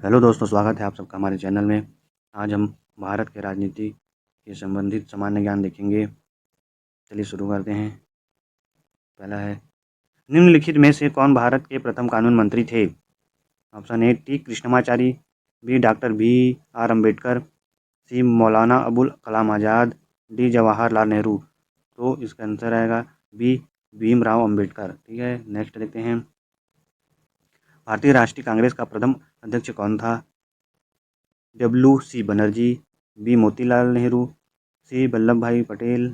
Hello दोस्तों, स्वागत है आप सबका हमारे चैनल में। आज हम भारत के राजनीति के संबंधित सामान्य ज्ञान देखेंगे। चलिए शुरू करते हैं। पहला है, निम्नलिखित में से कौन भारत के प्रथम कानून मंत्री थे? Option A T Krishnamachari, B doctor B R Ambedkar, C Maulana Abul Kalam Azad, D Jawaharlal Nehru. तो इसका आंसर आएगा बी भीमराव अम्बेडकर। ठीक है, नेक्स्ट देखते हैं। भारतीय राष्ट्रीय कांग्रेस का प्रथम अध्यक्ष कौन था? डब्ल्यू.सी. बनर्जी, बी. मोतीलाल नेहरू, सी. वल्लभ भाई पटेल,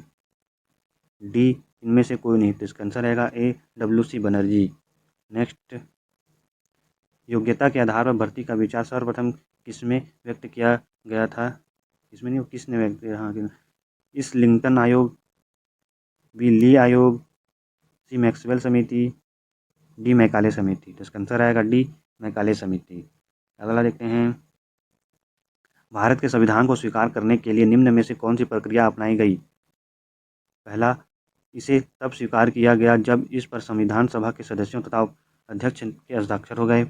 डी. इनमें से कोई नहीं। तो इसका आंसर रहेगा ए डब्ल्यू.सी. बनर्जी। नेक्स्ट, योग्यता के आधार पर भर्ती का विचार सर्वप्रथम किसमें व्यक्त किया गया था? इसमें नहीं, किसने व्यक्त किया? हाँ, इस लिंकन आयोग, बी. ली आयोग, सी. मैक्सवेल समिति, डी. मैकाले समिति। तो इसका आंसर आएगा डी. मैकाले समिति। अगला देखते हैं। भारत के संविधान को स्वीकार करने के लिए निम्न में से कौन सी प्रक्रिया अपनाई गई? पहला, इसे तब स्वीकार किया गया जब इस पर संविधान सभा के सदस्यों तथा अध्यक्ष के हस्ताक्षर हो गए।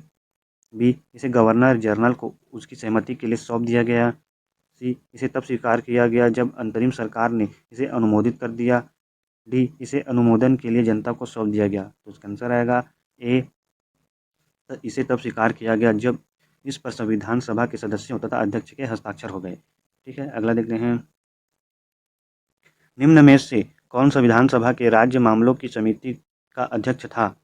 बी, इसे गवर्नर जनरल को उसकी सहमति के लिए सौंप दिया गया। सी, इसे तब स्वीकार किया गया जब अंतरिम सरकार ने इसे अनुमोदित कर दिया। डी, इसे अनुमोदन के लिए जनता को सौंप दिया गया। तो इसका आंसर आएगा ए, इसे तब स्वीकार किया गया जब इस पर संविधान सभा के सदस्यों तथा अध्यक्ष के हस्ताक्षर हो गए। ठीक है, अगला देखते हैं। निम्न में से कौन संविधान सभा के राज्य मामलों की समिति का अध्यक्ष था?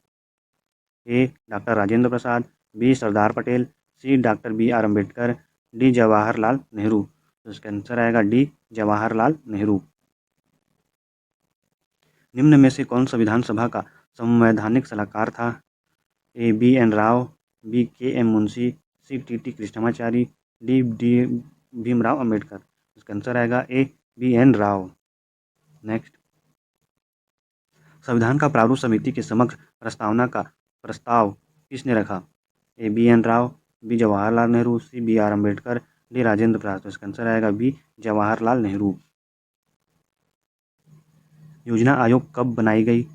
A doctor Rajendra Prasad, B Sardar Patel, C doctor B R Ambedkar, D Jawaharlal Nehru. तो इसका आंसर आएगा डी जवाहरलाल नेहरू। निम्न में से कौन संविधान सभा का संवैधानिक सलाहकार था? A B N Rau, B K M Munshi, C T T Krishnamachari, D Bhimrao Ambedkar. इसका आंसर आएगा A B N Rau. Next, संविधान का प्रारूप समिति के समक्ष प्रस्तावना का प्रस्ताव किसने रखा? A B N Rau, B Jawaharlal Nehru, C B R Ambedkar, D Rajendra Prasad. तो इसका आंसर आएगा बी जवाहरलाल नेहरू। योजना आयोग कब बनाई गई?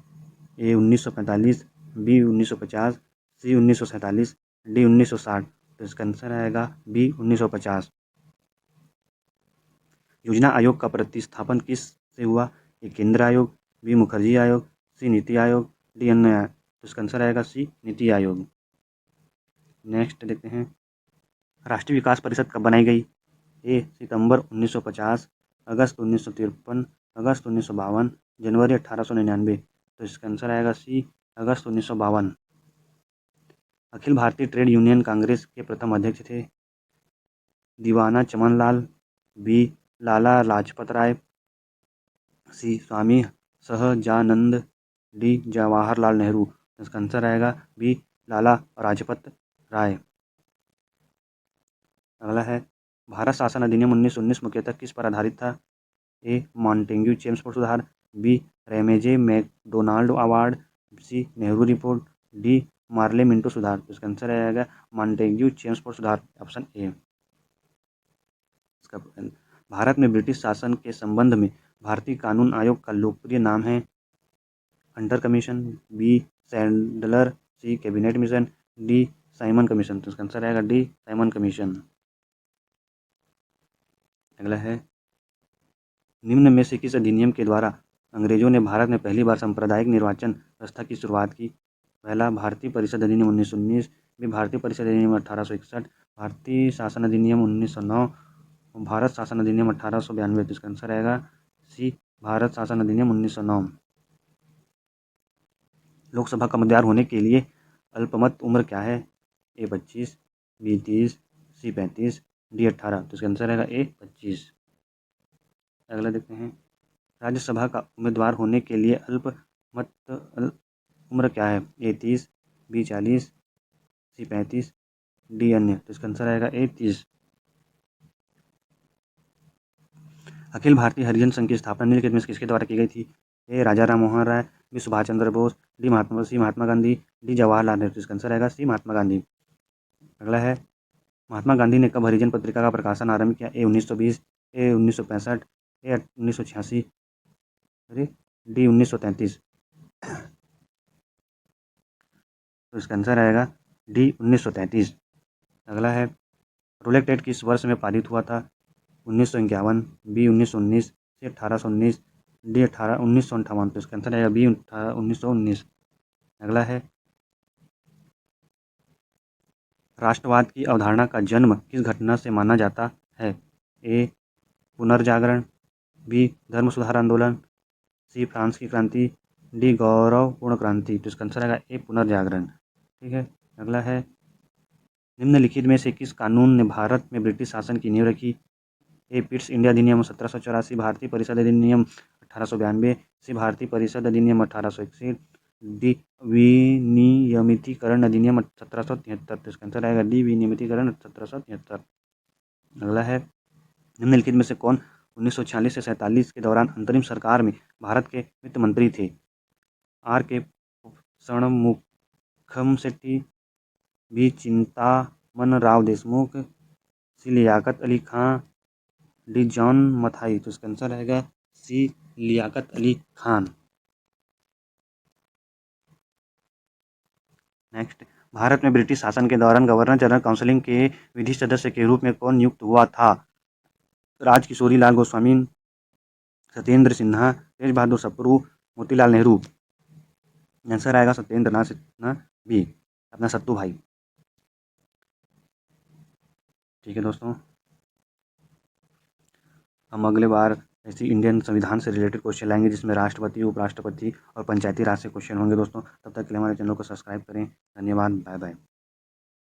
ए 1945, बी 1950, सी 1947, डी 1960। तो इसका आंसर आएगा बी 1950। योजना आयोग का प्रतिस्थापन किस से हुआ? ए केंद्र आयोग, बी मुखर्जी आयोग, सी नीति आयोग, डी अन्य आयोग। तो इसका आंसर आएगा सी नीति आयोग। नेक्स्ट देखते हैं। राष्ट्रीय विकास परिषद कब बनाई गई? ए सितंबर 1950, अगस्त 1953, अगस्त 1952, जनवरी 1899। तो इसका आंसर आएगा सी अगस्त 1952। अखिल भारतीय ट्रेड यूनियन कांग्रेस के प्रथम अध्यक्ष थे? दीवाना चमनलाल, बी लाला लाजपत राय, सी स्वामी सहजानंद, डी जवाहरलाल नेहरू। इसका आंसर आएगा बी लाला लाजपत राय। अगला है, भारत शासन अधिनियम 1919 मुख्यतः किस पर आधारित था? ए मॉन्टेग्यू चेम्सफोर्ड सुधार, B Ramsay MacDonald award, C Nehru report, D Morley Minto सुधार। तो इसका आंसर आएगा मॉन्टेग्यू चेम्सफोर्ड सुधार, ऑप्शन ए। इसका भारत में ब्रिटिश शासन के संबंध में भारतीय कानून आयोग का लोकप्रिय नाम है? Hunter commission, B Sandler, C cabinet mission, D Simon commission. तो इसका आंसर आएगा डी साइमन कमीशन। अगला है, निम्न में से किस अधिनियम के द्वारा अंग्रेजों ने भारत में पहली बार सांप्रदायिक निर्वाचन व्यवस्था की शुरुआत की? पहला, भारतीय परिषद अधिनियम 1919, बी भारतीय परिषद अधिनियम 1861, भारतीय शासन अधिनियम 1909, भारत शासन अधिनियम 1892। तो इसका आंसर आएगा सी भारत शासन अधिनियम 1909। लोकसभा का उम्मीदवार होने के लिए अल्पमत उम्र क्या है? ए 25, बी 30, सी 35, डी 18। तो इसका आंसर आएगा ए 25। अगला देखते हैं। राज्यसभा का उम्मीदवार होने के लिए अल्पमत उम्र क्या है? ए 30, बी 40, सी 35, डी अन्य। तो इसका आंसर आएगा ए 30। अखिल भारतीय हरिजन संघ की स्थापना निम्नलिखित में से किसके द्वारा की गई थी? ए राजा Ram Mohan Roy, B Subhash Chandra Bose, D Mahatma Gandhi, D Jawaharlal Nehru. तो इसका आंसर आएगा सी महात्मा गांधी। अगला है, महात्मा गांधी ने कब हरिजन पत्रिका का प्रकाशन आरंभ किया? ए 1920, ए 1965, ए 1986, अरे डी 1933। तो इसका आंसर आएगा डी 1933। अगला है, रोलेट एक्ट किस वर्ष में पारित हुआ था? 1951, बी 1919, सी 1819, डी 1958। तो इसका आंसर आएगा बी 1919। अगला है, राष्ट्रवाद की अवधारणा का जन्म किस घटना से माना जाता है? ए पुनर्जागरण, बी धर्म सुधार आंदोलन, सी फ्रांस की क्रांति, डी गौरवपूर्ण क्रांति। तो इसका आंसर आएगा ए पुनर्जागरण। ठीक है। अगला है, निम्नलिखित में से किस कानून ने भारत में ब्रिटिश शासन की नींव रखी? ए पिट्स इंडिया अधिनियम 1784, भारतीय परिषद अधिनियम 1892, सी भारतीय परिषद अधिनियम 1861, डी विनियमितीकरण अधिनियम 1773। तो इसका आंसर आएगा डी विनियमितीकरण 1773। अगला है, निम्नलिखित में से कौन 1946 से 47 के दौरान अंतरिम सरकार में भारत के वित्त मंत्री थे? आर के षणमुखम शेट्टी, बी चिंतामन राव देशमुख, सी लियाकत अली खां, डी जॉन मथाई। तो इसका आंसर रहेगा सी लियाकत अली खान। नेक्स्ट, भारत में ब्रिटिश शासन के दौरान गवर्नर जनरल काउंसिल के विधि सदस्य के रूप में कौन नियुक्त हुआ था? राजकिशोरी लाल गोस्वामी, सत्येंद्र सिन्हा, तेज बहादुर सप्रू, मोतीलाल नेहरू। आंसर आएगा सत्येंद्र नाथ सिन्हा, बी अपना सत्तू भाई। ठीक है दोस्तों, हम अगले बार ऐसी इंडियन संविधान से रिलेटेड क्वेश्चन लाएंगे जिसमें राष्ट्रपति, उपराष्ट्रपति और पंचायती राज से क्वेश्चन होंगे दोस्तों। तब तक के लिए हमारे चैनल को सब्सक्राइब करें। धन्यवाद, बाय बाय।